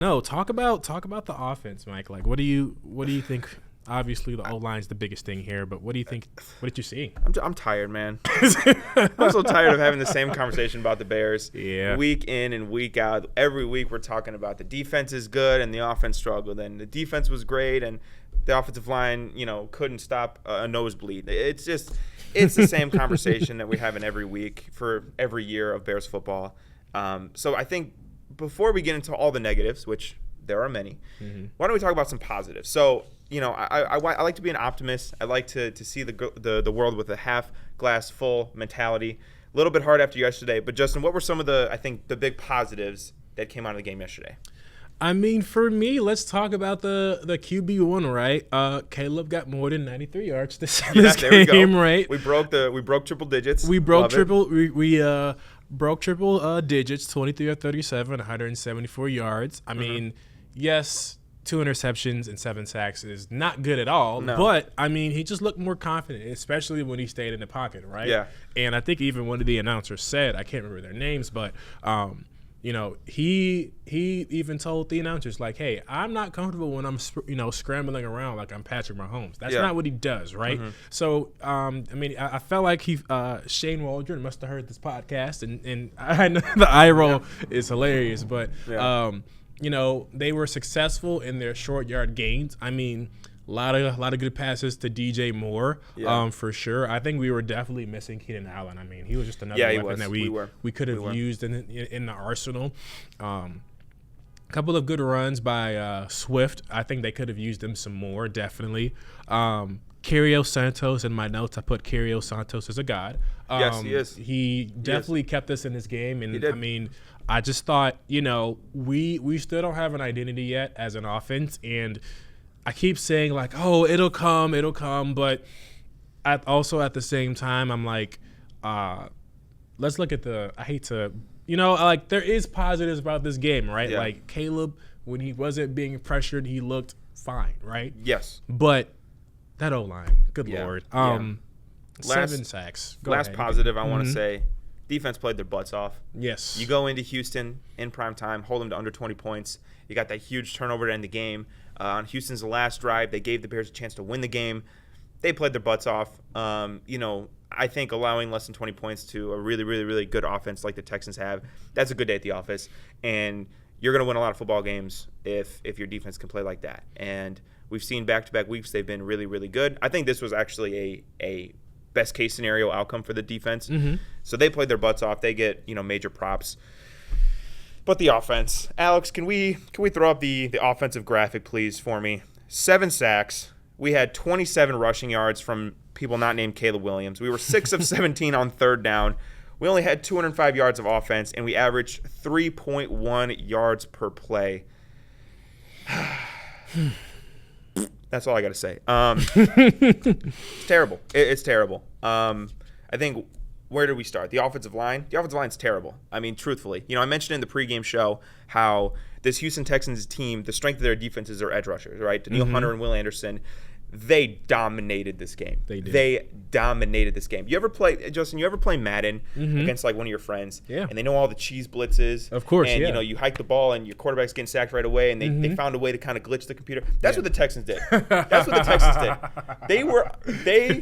No, talk about the offense, Mike. Like, what do you think? Obviously, the O-line's the biggest thing here, but what do you think? What did you see? I'm tired, man. I'm so tired of having the same conversation about the Bears. Yeah. Week in and week out. Every week we're talking about the defense is good and the offense struggled. And the defense was great and the offensive line, couldn't stop a nosebleed. It's the same conversation that we're having every week for every year of Bears football. So I think before we get into all the negatives, which there are many, why don't we talk about some positives? So, I like to be an optimist. I like to see the world with a half glass full mentality. A little bit hard after yesterday, but Justin, what were some of the big positives that came out of the game yesterday? I mean, for me, let's talk about the QB1, right? Caleb got more than 93 yards this game, right? We broke triple digits. We broke broke triple digits, 23 or 37, 174 yards. I mean, yes, 2 interceptions and 7 sacks is not good at all. No. But, I mean, he just looked more confident, especially when he stayed in the pocket, right? Yeah. And I think even one of the announcers said, I can't remember their names, but he even told the announcers, like, hey, I'm not comfortable when I'm, scrambling around like I'm Patrick Mahomes. That's not what he does, right? So, I felt like Shane Waldron must have heard this podcast, and I know the eye roll is hilarious, but, they were successful in their short yard gains. I mean, a lot of good passes to DJ Moore, for sure. I think we were definitely missing Keenan Allen. I mean, he was just another weapon that we could have used in the arsenal. Couple of good runs by Swift. I think they could have used him some more, definitely. Cario Santos, in my notes, I put Cario Santos as a god. Yes, he is. He definitely kept us in this game, and I mean, I just thought, we still don't have an identity yet as an offense, and I keep saying, like, oh, it'll come, but also at the same time, I'm like, let's look at I hate to, there is positives about this game, right? Yeah. Like, Caleb, when he wasn't being pressured, he looked fine, right? Yes. But that O-line, good Lord. 7 sacks. Last positive I want to say, defense played their butts off. Yes. You go into Houston in prime time, hold them to under 20 points. You got that huge turnover to end the game. On Houston's last drive, they gave the Bears a chance to win the game. They played their butts off. I think allowing less than 20 points to a really, really, really good offense like the Texans have, that's a good day at the office. And you're going to win a lot of football games if your defense can play like that. And we've seen back-to-back weeks they've been really, really good. I think this was actually a best-case scenario outcome for the defense. So they played their butts off. They get, major props. But the offense, Alex, can we throw up the offensive graphic, please, for me? 7 sacks. We had 27 rushing yards from people not named Caleb Williams. We were 6 of 17 on third down. We only had 205 yards of offense, and we averaged 3.1 yards per play. That's all I got to say. It's terrible. It's terrible. I think, where do we start? The offensive line? The offensive line's terrible. I mean, truthfully. I mentioned in the pregame show how this Houston Texans team, the strength of their defense is their edge rushers, right? Danielle Hunter and Will Anderson. They dominated this game. They did. They dominated this game. Justin, you ever play Madden against like one of your friends? Yeah. And they know all the cheese blitzes. Of course, and, you hike the ball and your quarterback's getting sacked right away and they found a way to kind of glitch the computer. That's what the Texans did. That's what the Texans did. They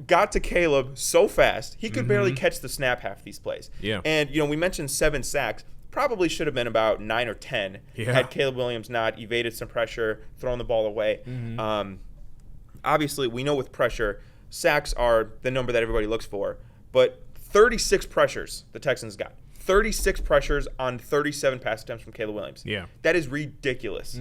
got to Caleb so fast, he could barely catch the snap half these plays. Yeah. And, we mentioned 7 sacks. Probably should have been about 9 or 10 had Caleb Williams not evaded some pressure, thrown the ball away. Obviously, we know with pressure, sacks are the number that everybody looks for. But 36 pressures the Texans got. 36 pressures on 37 pass attempts from Caleb Williams. Yeah. That is ridiculous.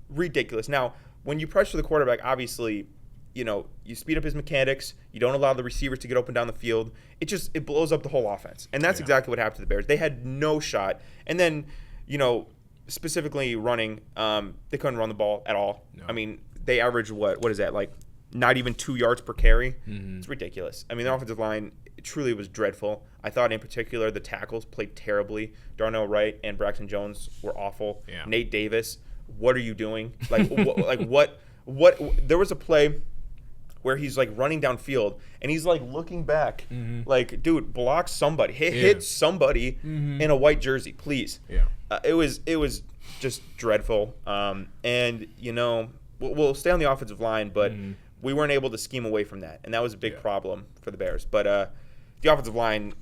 Ridiculous. Now, when you pressure the quarterback, obviously, you speed up his mechanics. You don't allow the receivers to get open down the field. It blows up the whole offense. And that's exactly what happened to the Bears. They had no shot. And then, specifically running, they couldn't run the ball at all. No. I mean, they averaged what is that, like not even 2 yards per carry? It's ridiculous. I mean, the offensive line truly was dreadful. I thought in particular the tackles played terribly. Darnell Wright and Braxton Jones were awful. Yeah. Nate Davis, what are you doing? Like, what? There was a play where he's like running downfield and he's like looking back, like, dude, block somebody, hit somebody in a white jersey, please. Yeah. It was just dreadful. And you know, we'll stay on the offensive line, but we weren't able to scheme away from that, and that was a big problem for the Bears. But the offensive line.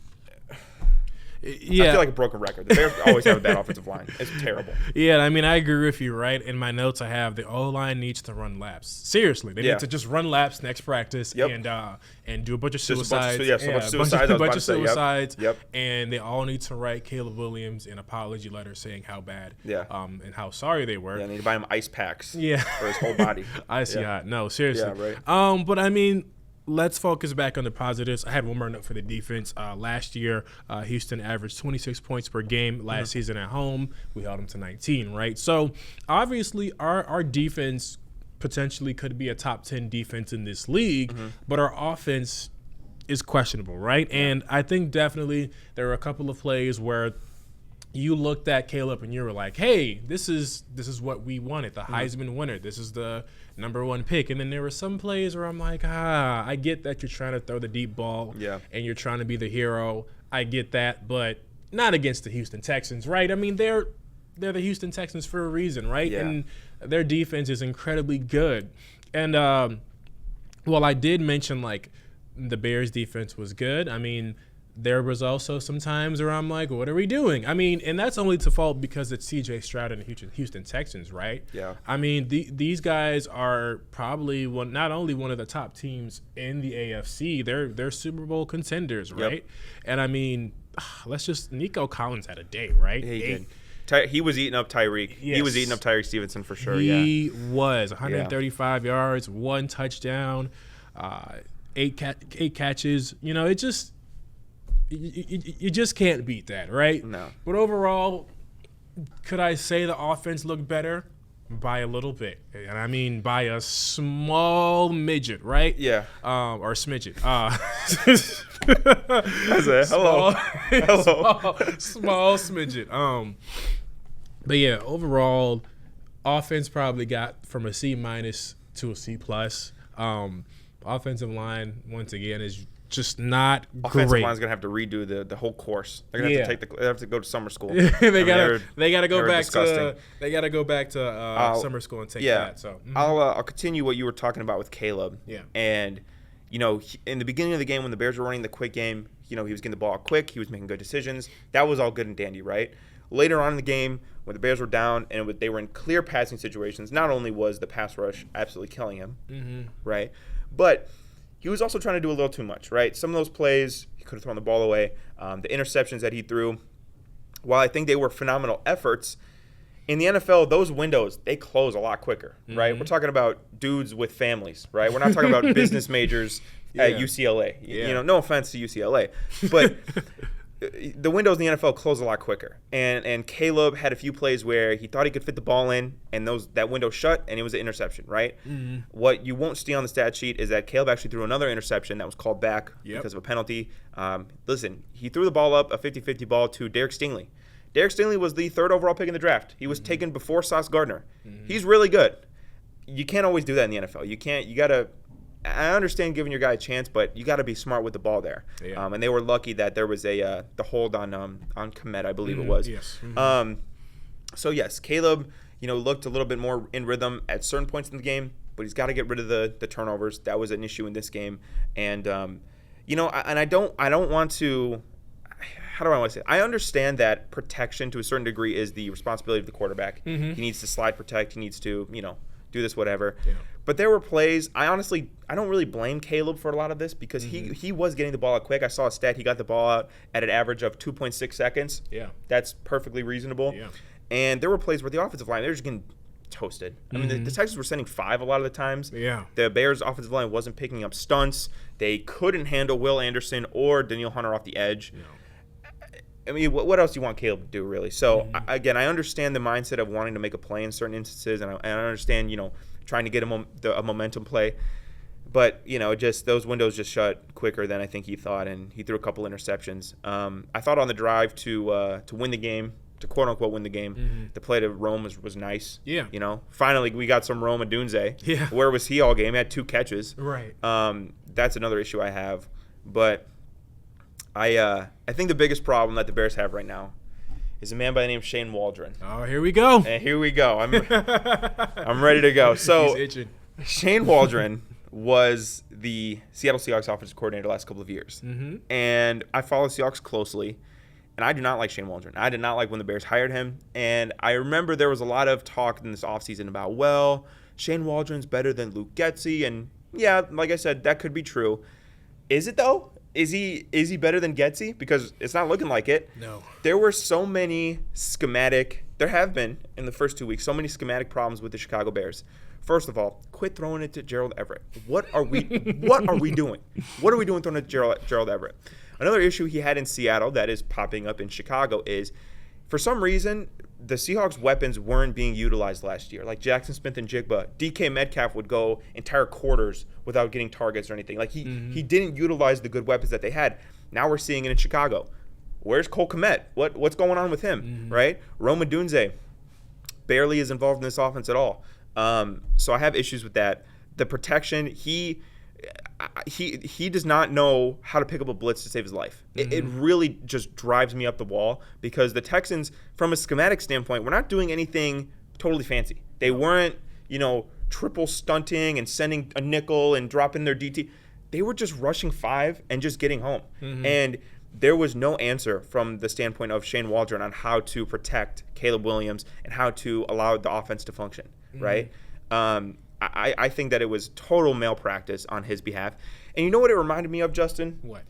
Yeah. I feel like a broken record. The Bears always have a bad offensive line. It's terrible. Yeah, I mean, I agree with you, right? In my notes, I have the O-line needs to run laps. Seriously, they need to just run laps next practice and do a bunch of suicides. A bunch of suicides. Yep. And they all need to write Caleb Williams an apology letter saying how bad and how sorry they were. Yeah, they need to buy him ice packs for his whole body. Icy hot. No, seriously. Yeah, right. But I mean, let's focus back on the positives. I had one more note for the defense. Last year, Houston averaged 26 points per game. Last season at home, we held them to 19, right? So, obviously, our defense potentially could be a top 10 defense in this league, but our offense is questionable, right? Yeah. And I think definitely there were a couple of plays where you looked at Caleb and you were like, hey, this is what we wanted, the Heisman winner. This is the #1 pick. And then there were some plays where I'm like, I get that you're trying to throw the deep ball and you're trying to be the hero. I get that, but not against the Houston Texans, right? I mean, they're the Houston Texans for a reason, right? Yeah. And their defense is incredibly good. And, I did mention, like, the Bears' defense was good. I mean, there was also some times where I'm like, what are we doing? I mean, and that's only to fault because it's C.J. Stroud and the Houston Texans, right? Yeah. I mean, these guys are probably not only one of the top teams in the AFC, they're Super Bowl contenders, right? Yep. And I mean, Nico Collins had a day, right? Yeah, he did. He was eating up Tyreek. Yes. He was eating up Tyreek Stevenson for sure. He was 135 yards, 1 touchdown, 8 catches. You know, it just. You just can't beat that, right? No. But overall, could I say the offense looked better? By a little bit. And I mean by a small midget, right? Yeah. Or smidget. Small smidget. But yeah, overall, offense probably got from a C- to a C+. Offensive line, once again, is just not Offensive great. line's gonna have to redo the whole course. They're gonna have to they have to go to summer school. they gotta go back to summer school and take that. So I'll continue what you were talking about with Caleb. Yeah. And you know, in the beginning of the game when the Bears were running the quick game, you know, he was getting the ball out quick. He was making good decisions. That was all good and dandy, right? Later on in the game, when the Bears were down and they were in clear passing situations, not only was the pass rush absolutely killing him, right, but he was also trying to do a little too much, right? Some of those plays, he could have thrown the ball away. The interceptions that he threw, while I think they were phenomenal efforts, in the NFL, those windows, they close a lot quicker, right? We're talking about dudes with families, right? We're not talking about business majors at UCLA. You know, no offense to UCLA, but the windows in the NFL close a lot quicker. And Caleb had a few plays where he thought he could fit the ball in, and that window shut, and it was an interception, right? What you won't see on the stat sheet is that Caleb actually threw another interception that was called back because of a penalty. Listen, he threw the ball up, a 50-50 ball, to Derek Stingley. Derek Stingley was the 3rd overall pick in the draft. He was taken before Sauce Gardner. He's really good. You can't always do that in the NFL. You got to – I understand giving your guy a chance, but you got to be smart with the ball there. Yeah. And they were lucky that there was the hold on Komet, I believe it was. Yes. So yes, Caleb, you know, looked a little bit more in rhythm at certain points in the game, but he's got to get rid of the turnovers. That was an issue in this game, and you know, I don't want to. How do I want to say it? I understand that protection to a certain degree is the responsibility of the quarterback. He needs to slide protect. He needs to, you know, do this, whatever. Yeah. But there were plays. I don't really blame Caleb for a lot of this because he was getting the ball out quick. I saw a stat. He got the ball out at an average of 2.6 seconds. Yeah. That's perfectly reasonable. Yeah. And there were plays where the offensive line, they were just getting toasted. I mean, the Texans were sending 5 a lot of the times. Yeah. The Bears' offensive line wasn't picking up stunts. They couldn't handle Will Anderson or Danielle Hunter off the edge. No. I mean, what else do you want Caleb to do, really? So, again, I understand the mindset of wanting to make a play in certain instances, and I understand, you know, trying to get a momentum play. But, you know, just those windows just shut quicker than I think he thought, and he threw a couple interceptions. I thought on the drive to win the game, quote unquote win the game. The play to Rome was nice. Yeah. You know, finally we got some Rome Odunze. Yeah. Where was he all game? He had 2 catches. Right. That's another issue I have. But I think the biggest problem that the Bears have right now is a man by the name of Shane Waldron. Oh, here we go. And here we go. I'm ready to go. So He's itching. Shane Waldron was the Seattle Seahawks offensive coordinator the last couple of years. And I follow the Seahawks closely. And I do not like Shane Waldron. I did not like when the Bears hired him. And I remember there was a lot of talk in this offseason about, well, Shane Waldron's better than Luke Getsy. And, yeah, like I said, that could be true. Is it, though? Is he better than Getsy? Because it's not looking like it. No. There were so many there have been in the first 2 weeks, so many schematic problems with the Chicago Bears. First of all, quit throwing it to Gerald Everett. What are we doing? What are we doing throwing it to Gerald Everett? Another issue he had in Seattle that is popping up in Chicago is, for some reason, the Seahawks' weapons weren't being utilized last year. Like Jackson Smith and Jigba, DK Metcalf would go entire quarters without getting targets or anything. Like he didn't utilize the good weapons that they had. Now we're seeing it in Chicago. Where's Cole Kmet? What's going on with him? Right? Rome Odunze barely is involved in this offense at all. So I have issues with that. The protection, he does not know how to pick up a blitz to save his life. It really just drives me up the wall because the Texans, from a schematic standpoint, we're not doing anything totally fancy. They weren't, triple stunting and sending a nickel and dropping their DT. They were just rushing 5 and just getting home. And there was no answer from the standpoint of Shane Waldron on how to protect Caleb Williams and how to allow the offense to function, right? I think that it was total malpractice on his behalf. And you know what it reminded me of, Justin? What?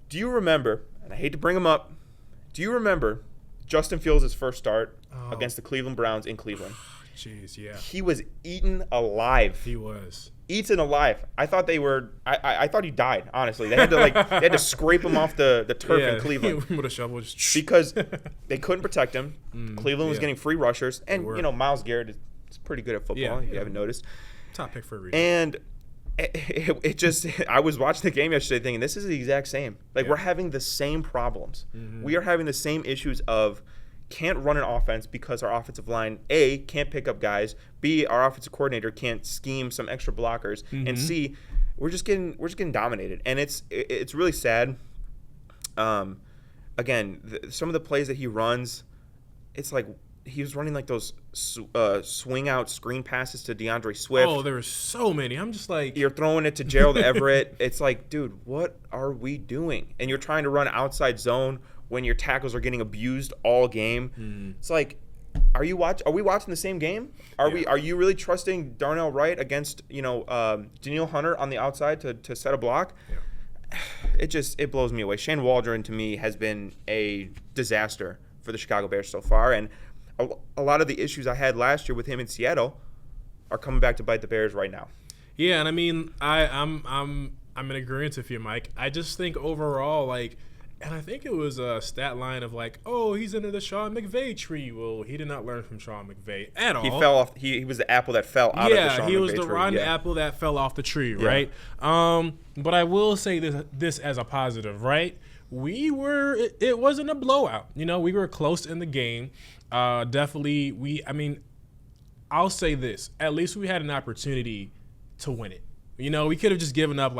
Do you remember, and I hate to bring him up, do you remember Justin Fields' first start against the Cleveland Browns in Cleveland? Jeez, yeah. He was eaten alive. He was. Eaten alive. I thought I thought he died, honestly. They had to scrape him off the turf in Cleveland. With a shovel. Because they couldn't protect him. Cleveland was getting free rushers. And, Myles Garrett is pretty good at football, if you haven't noticed. Top pick for a reason. And it just, I was watching the game yesterday thinking, this is the exact same. Like, we're having the same problems. We are having the same issues of can't run an offense because our offensive line, A, can't pick up guys, B, our offensive coordinator can't scheme some extra blockers, and C, we're just getting dominated. And it's really sad. Again, some of the plays that he runs, it's like he was running like those swing out screen passes to DeAndre Swift. Oh, there were so many. I'm just like, you're throwing it to Gerald Everett. It's like, dude, what are we doing? And you're trying to run outside zone when your tackles are getting abused all game. It's like, are we watching the same game? Are you really trusting Darnell Wright against Daniil Hunter on the outside to set a block? Yeah. It blows me away. Shane Waldron to me has been a disaster for the Chicago Bears so far, and a lot of the issues I had last year with him in Seattle are coming back to bite the Bears right now. Yeah, and I mean, I'm in agreement with you, Mike. I just think overall, and I think it was a stat line of he's under the Sean McVay tree. Well, he did not learn from Sean McVay at all. He fell off. He was the apple that fell out of the Sean McVay tree. Yeah, he was the rotten apple that fell off the tree, right? But I will say this as a positive, right? It wasn't a blowout. We were close in the game. Definitely, I'll say this. At least we had an opportunity to win it. We could have just given up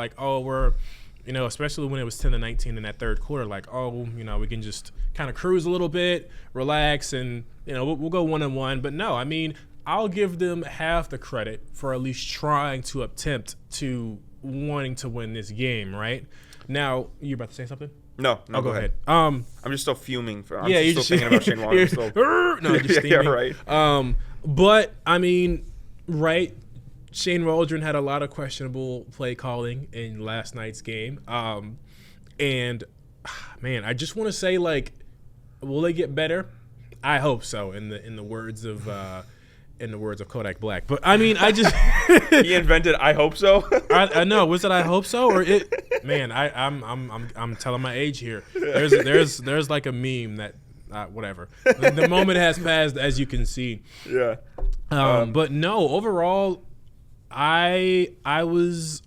especially when it was 10-19 in that third quarter, we can just kind of cruise a little bit, relax, and, we'll go 1-1. But no, I'll give them half the credit for at least trying to attempt to wanting to win this game, right? Now, you about to say something? No, go ahead. I'm just still fuming. I'm still thinking about Shane Waldron. No, just steaming. Yeah, right. But, right, Shane Waldron had a lot of questionable play calling in last night's game. And, man, I just want to say, will they get better? I hope so, in the words of Kodak Black. But I just he invented "I hope so." I know. Was it "I hope so" or it? Man, I'm telling my age here. There's a meme that whatever. The moment has passed, as you can see. Yeah. But no, overall, I was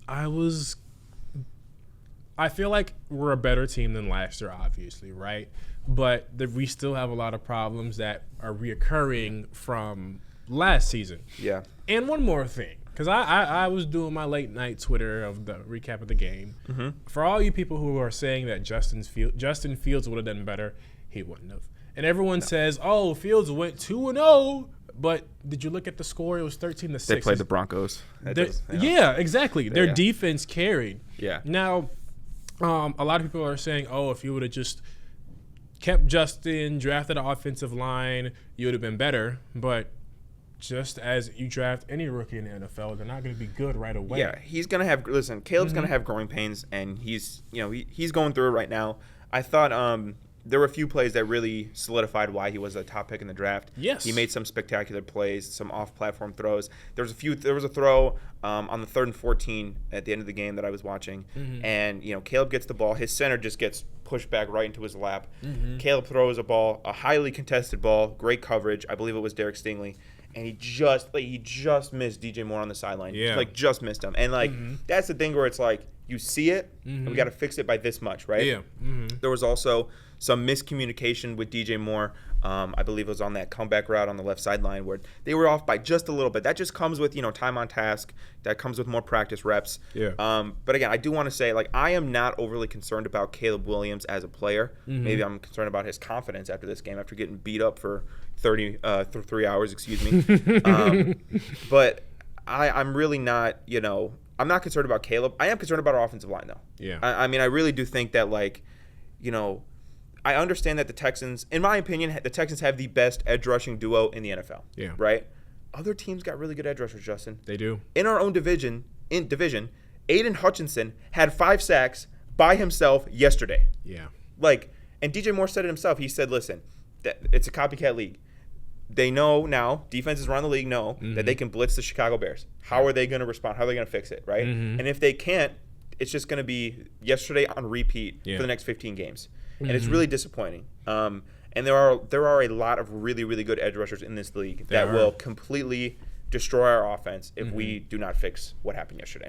I feel like we're a better team than last year, obviously, right? But we still have a lot of problems that are reoccurring from last season. Yeah. And one more thing, because I was doing my late night Twitter of the recap of the game. Mm-hmm. For all you people who are saying that Justin Fields would have done better, he wouldn't have. And everyone says, "Oh, Fields went 2-0." But did you look at the score? It was 13-6. They played the Broncos. Yeah, exactly. Their defense carried. Yeah. Now, a lot of people are saying, "Oh, if you would have just kept Justin, drafted an offensive line, you would have been better." But just as you draft any rookie in the NFL, they're not going to be good right away. Yeah, he's going to have – listen, Caleb's going to have growing pains, and he's going through it right now. I thought there were a few plays that really solidified why he was a top pick in the draft. Yes. He made some spectacular plays, some off-platform throws. There was a throw on the 3rd and 14 at the end of the game that I was watching, and Caleb gets the ball. His center just gets pushed back right into his lap. Caleb throws a highly contested ball, great coverage. I believe it was Derek Stingley. And he just missed DJ Moore on the sideline. Yeah. Just missed him. And that's the thing where it's like you see it and we got to fix it by this much, right? Yeah. There was also some miscommunication with DJ Moore. I believe it was on that comeback route on the left sideline where they were off by just a little bit. That just comes with time on task. That comes with more practice reps. Yeah. But again, I do want to say I am not overly concerned about Caleb Williams as a player. Maybe I'm concerned about his confidence after this game after getting beat up for 3 hours. Excuse me. But I'm really not. I'm not concerned about Caleb. I am concerned about our offensive line though. Yeah. I mean, I really do think that I understand that the Texans, in my opinion, the Texans have the best edge rushing duo in the NFL. Yeah. Right? Other teams got really good edge rushers, Justin. They do. In our own division, Aiden Hutchinson had 5 sacks by himself yesterday. Yeah. And DJ Moore said it himself. He said, listen, it's a copycat league. They know now, defenses around the league know that they can blitz the Chicago Bears. How are they going to respond? How are they going to fix it, right? And if they can't, it's just going to be yesterday on repeat for the next 15 games. And it's really disappointing. And there are a lot of really, really good edge rushers in this league that will completely destroy our offense if we do not fix what happened yesterday.